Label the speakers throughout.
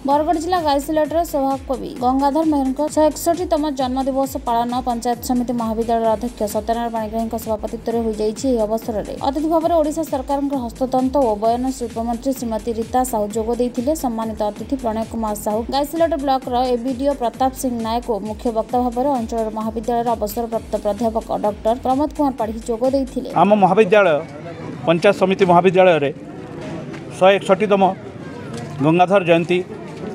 Speaker 1: बरगढ़ जिला गाइसिलेटर सभाकवि गंगाधर मेहर 161तम जन्मदिवस पालन पंचायत समिति महाविद्यालय अध्यक्ष सत्यनारायण पाणिग्राही सभापतित्व हो जाइए। अवसर में अतिथि भाव में ओडिशा सरकार हस्ततंत्र और बयन शिल्प मंत्री श्रीमती रीता साहू जोग देइथिले। सम्मानित अतिथि प्रणय कुमार साहू गाइसिलेटर ब्लॉक एबीडीओ प्रताप सिंह नायक और मुख्य वक्ता भाव में अंचल महाविद्यालय अवसरप्राप्त प्राध्यापक डॉक्टर प्रमोद कुमार पाढ़ी जोग देइथिले।
Speaker 2: आम महाविद्यालय पंचायत समिति महाविद्यालय 161तम गंगाधर जयंती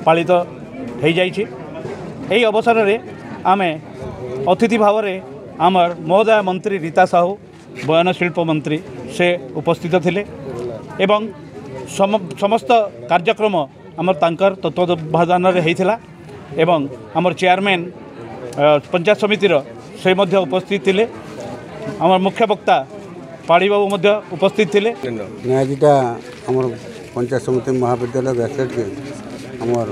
Speaker 2: पालित हो जाइए। अवसर में आम अतिथि भाव में आमर महोदय मंत्री रीता साहू बयन शिल्प मंत्री से उपस्थित थिले एवं समस्त कार्यक्रम आमर तांकर तत्वावधान होता एवं आमर चेयरमैन पंचायत समितिर से मध्य उपस्थित थिले। आमर मुख्य वक्ता पाड़ी बाबू मध्य उपस्थित थिले।
Speaker 3: आजटा आमर पंचायत समिति महाविद्यालय गाइसिलेट के आमर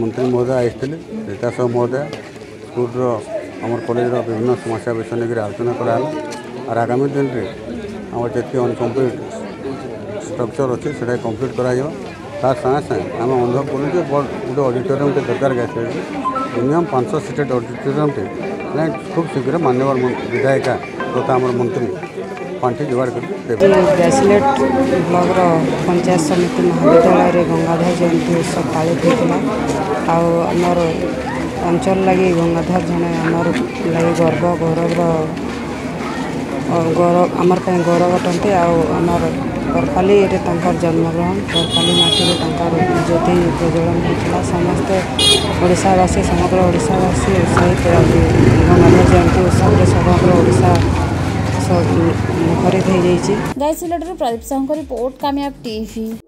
Speaker 3: मंत्री महोदय आते रीता साहू महोदय स्कूल आमर कॉलेज विभिन्न समस्या विषय लेकर आलोचना कराला और आगामी दिन में आम जी अनकम्प्लीट स्ट्रक्चर अच्छे से कम्प्लीट करा तार सागे सागे आम अनुभव करूँ गोटे ऑडिटोरियम दरकार गाइसिलेट मिनिमम 500 सीटेड ऑडिटोरियम खूब शीघ्र मान्यवर विधायिका तथा आम मंत्री पांठी जुगाड़ कर
Speaker 4: गाइसिलेट ब्लॉक पंचायत समिति महाविद्यालय गंगाधर जयंती उत्सव पालित होता। आमर अंचल लगी गंगाधर जने आमर लगी गर्व गौरव आमर गौरव अटंती। आमर बरपाली जन्मग्रहण बरपाली माटी ज्योति प्रज्वलन होता। समस्ते ओडिशावासी समग्र ओडिशावासी उत्साहित गंगाधर जयंती उत्सव समग्र ओडिशा मुखरित हो जाइए।
Speaker 1: गाइसिलेटर प्रदीप साहू रिपोर्ट कामयाब टीवी।